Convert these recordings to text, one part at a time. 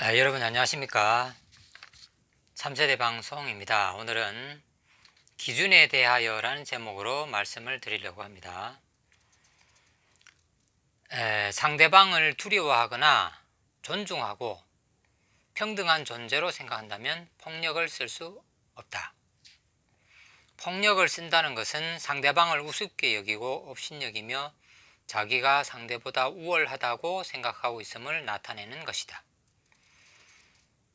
여러분 안녕하십니까. 3세대 방송입니다. 오늘은 기준에 대하여 라는 제목으로 말씀을 드리려고 합니다. 상대방을 두려워하거나 존중하고 평등한 존재로 생각한다면 폭력을 쓸 수 없다. 폭력을 쓴다는 것은 상대방을 우습게 여기고 업신여기며 자기가 상대보다 우월하다고 생각하고 있음을 나타내는 것이다.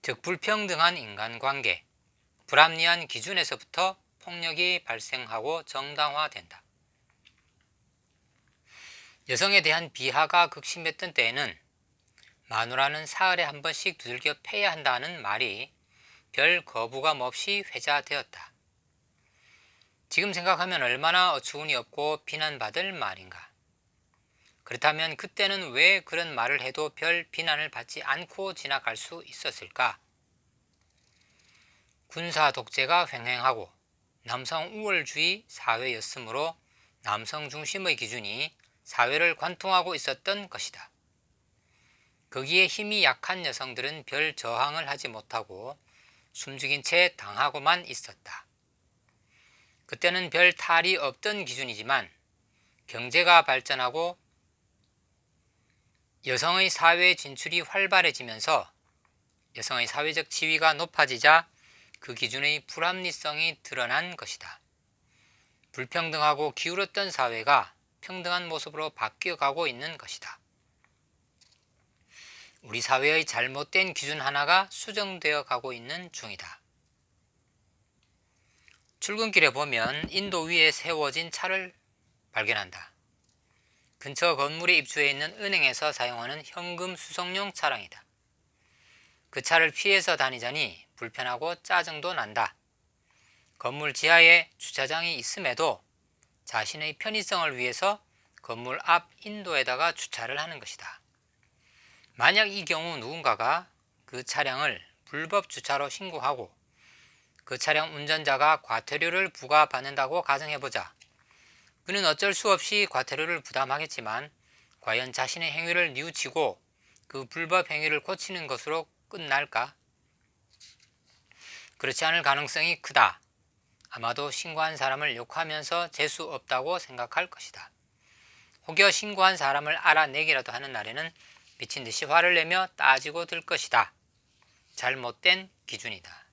즉 불평등한 인간관계, 불합리한 기준에서부터 폭력이 발생하고 정당화된다. 여성에 대한 비하가 극심했던 때에는 마누라는 사흘에 한 번씩 두들겨 패야 한다는 말이 별 거부감 없이 회자되었다. 지금 생각하면 얼마나 어처구니 없고 비난받을 말인가. 그렇다면 그때는 왜 그런 말을 해도 별 비난을 받지 않고 지나갈 수 있었을까? 군사 독재가 횡행하고 남성 우월주의 사회였으므로 남성 중심의 기준이 사회를 관통하고 있었던 것이다. 거기에 힘이 약한 여성들은 별 저항을 하지 못하고 숨죽인 채 당하고만 있었다. 그때는 별 탈이 없던 기준이지만 경제가 발전하고 여성의 사회 진출이 활발해지면서 여성의 사회적 지위가 높아지자 그 기준의 불합리성이 드러난 것이다. 불평등하고 기울었던 사회가 평등한 모습으로 바뀌어가고 있는 것이다. 우리 사회의 잘못된 기준 하나가 수정되어 가고 있는 중이다. 출근길에 보면 인도 위에 세워진 차를 발견한다. 근처 건물에 입주해 있는 은행에서 사용하는 현금 수송용 차량이다. 그 차를 피해서 다니자니 불편하고 짜증도 난다. 건물 지하에 주차장이 있음에도 자신의 편의성을 위해서 건물 앞 인도에다가 주차를 하는 것이다. 만약 이 경우 누군가가 그 차량을 불법 주차로 신고하고 그 차량 운전자가 과태료를 부과받는다고 가정해보자. 그는 어쩔 수 없이 과태료를 부담하겠지만 과연 자신의 행위를 뉘우치고 그 불법 행위를 고치는 것으로 끝날까? 그렇지 않을 가능성이 크다. 아마도 신고한 사람을 욕하면서 재수 없다고 생각할 것이다. 혹여 신고한 사람을 알아내기라도 하는 날에는 미친 듯이 화를 내며 따지고 들 것이다. 잘못된 기준이다.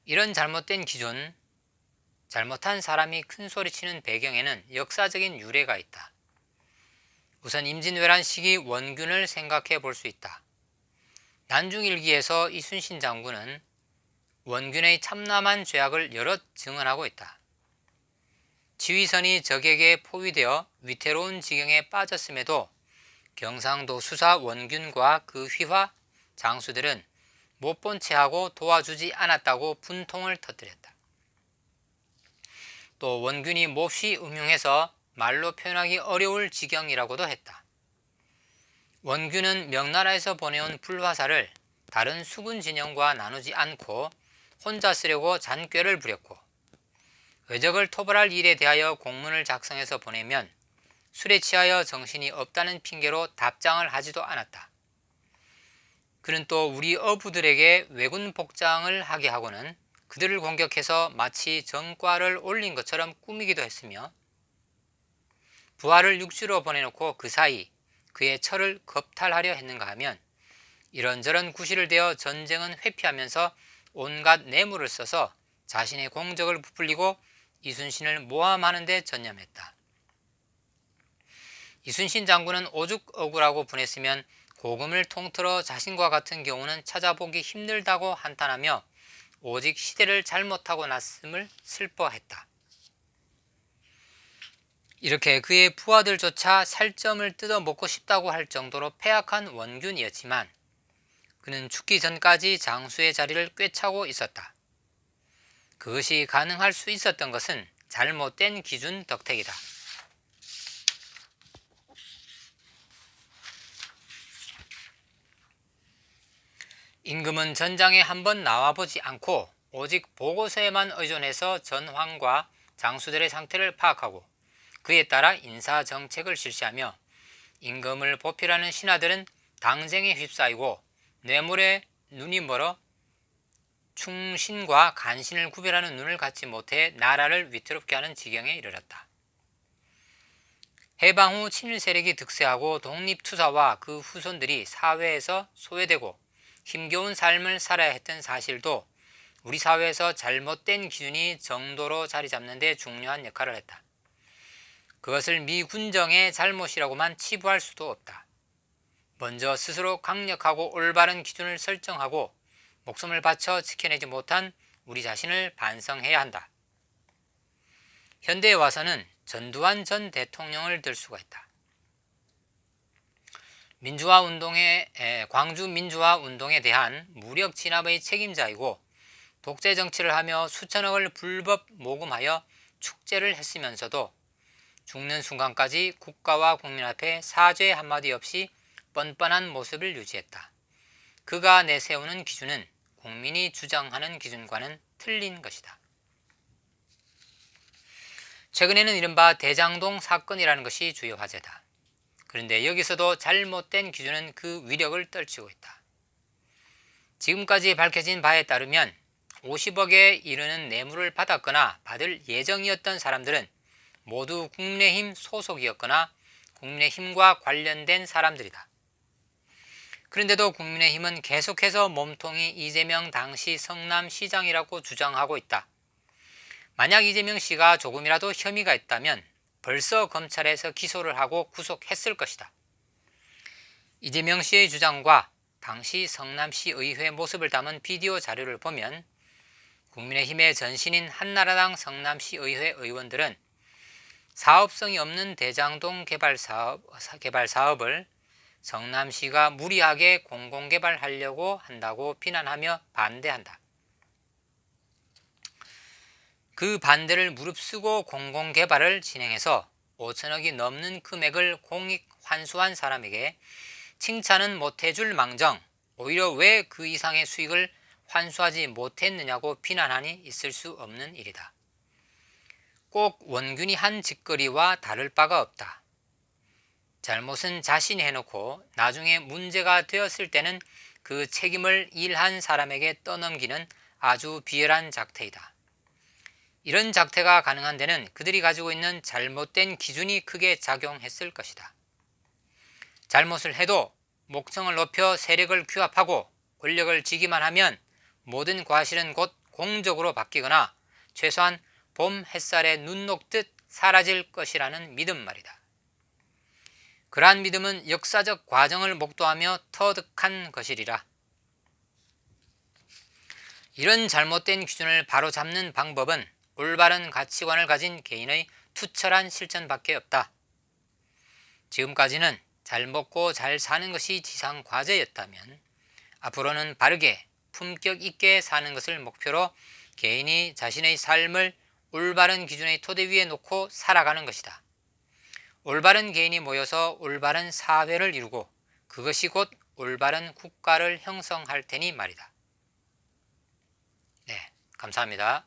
이런 잘못된 기준, 잘못한 사람이 큰 소리치는 배경에는 역사적인 유래가 있다. 우선 임진왜란 시기 원균을 생각해 볼 수 있다. 난중일기에서 이순신 장군은 원균의 참남한 죄악을 여럿 증언하고 있다. 지휘선이 적에게 포위되어 위태로운 지경에 빠졌음에도 경상도 수사 원균과 그 휘하 장수들은 못 본 채하고 도와주지 않았다고 분통을 터뜨렸다. 또 원균이 몹시 음흉해서 말로 표현하기 어려울 지경이라고도 했다. 원균은 명나라에서 보내온 불화살을 다른 수군 진영과 나누지 않고 혼자 쓰려고 잔꾀를 부렸고 외적을 토벌할 일에 대하여 공문을 작성해서 보내면 술에 취하여 정신이 없다는 핑계로 답장을 하지도 않았다. 그는 또 우리 어부들에게 왜군 복장을 하게 하고는 그들을 공격해서 마치 전과를 올린 것처럼 꾸미기도 했으며 부하를 육지로 보내놓고 그 사이 그의 처를 겁탈하려 했는가 하면 이런저런 구실을 대어 전쟁은 회피하면서 온갖 뇌물을 써서 자신의 공적을 부풀리고 이순신을 모함하는 데 전념했다. 이순신 장군은 오죽 억울하고 분했으면 고금을 통틀어 자신과 같은 경우는 찾아보기 힘들다고 한탄하며 오직 시대를 잘못하고 났음을 슬퍼했다. 이렇게 그의 부하들조차 살점을 뜯어 먹고 싶다고 할 정도로 패악한 원균이었지만 그는 죽기 전까지 장수의 자리를 꿰차고 있었다. 그것이 가능할 수 있었던 것은 잘못된 기준 덕택이다. 임금은 전장에 한번 나와보지 않고 오직 보고서에만 의존해서 전황과 장수들의 상태를 파악하고 그에 따라 인사정책을 실시하며 임금을 보필하는 신하들은 당쟁에 휩싸이고 뇌물에 눈이 멀어 충신과 간신을 구별하는 눈을 갖지 못해 나라를 위태롭게 하는 지경에 이르렀다. 해방 후 친일 세력이 득세하고 독립투사와 그 후손들이 사회에서 소외되고 힘겨운 삶을 살아야 했던 사실도 우리 사회에서 잘못된 기준이 정도로 자리 잡는 데 중요한 역할을 했다. 그것을 미 군정의 잘못이라고만 치부할 수도 없다. 먼저 스스로 강력하고 올바른 기준을 설정하고 목숨을 바쳐 지켜내지 못한 우리 자신을 반성해야 한다. 현대에 와서는 전두환 전 대통령을 들 수가 있다. 광주 민주화 운동에 대한 무력 진압의 책임자이고 독재 정치를 하며 수천억을 불법 모금하여 축제를 했으면서도 죽는 순간까지 국가와 국민 앞에 사죄 한마디 없이 뻔뻔한 모습을 유지했다. 그가 내세우는 기준은 국민이 주장하는 기준과는 틀린 것이다. 최근에는 이른바 대장동 사건이라는 것이 주요 화제다. 그런데 여기서도 잘못된 기준은 그 위력을 떨치고 있다. 지금까지 밝혀진 바에 따르면 50억에 이르는 뇌물을 받았거나 받을 예정이었던 사람들은 모두 국민의힘 소속이었거나 국민의힘과 관련된 사람들이다. 그런데도 국민의힘은 계속해서 몸통이 이재명 당시 성남시장이라고 주장하고 있다. 만약 이재명 씨가 조금이라도 혐의가 있다면 벌써 검찰에서 기소를 하고 구속했을 것이다. 이재명 씨의 주장과 당시 성남시 의회 모습을 담은 비디오 자료를 보면 국민의힘의 전신인 한나라당 성남시 의회 의원들은 사업성이 없는 대장동 개발 사업을 성남시가 무리하게 공공개발하려고 한다고 비난하며 반대한다. 그 반대를 무릅쓰고 공공개발을 진행해서 5천억이 넘는 금액을 공익 환수한 사람에게 칭찬은 못해줄 망정 오히려 왜 그 이상의 수익을 환수하지 못했느냐고 비난하니 있을 수 없는 일이다. 꼭 원균이 한 짓거리와 다를 바가 없다. 잘못은 자신이 해놓고 나중에 문제가 되었을 때는 그 책임을 일한 사람에게 떠넘기는 아주 비열한 작태이다. 이런 작태가 가능한 데는 그들이 가지고 있는 잘못된 기준이 크게 작용했을 것이다. 잘못을 해도 목청을 높여 세력을 규합하고 권력을 쥐기만 하면 모든 과실은 곧 공적으로 바뀌거나 최소한 봄 햇살에 눈 녹듯 사라질 것이라는 믿음 말이다. 그러한 믿음은 역사적 과정을 목도하며 터득한 것이리라. 이런 잘못된 기준을 바로잡는 방법은 올바른 가치관을 가진 개인의 투철한 실천밖에 없다. 지금까지는 잘 먹고 잘 사는 것이 지상 과제였다면 앞으로는 바르게 품격 있게 사는 것을 목표로 개인이 자신의 삶을 올바른 기준의 토대 위에 놓고 살아가는 것이다. 올바른 개인이 모여서 올바른 사회를 이루고 그것이 곧 올바른 국가를 형성할 테니 말이다. 네, 감사합니다.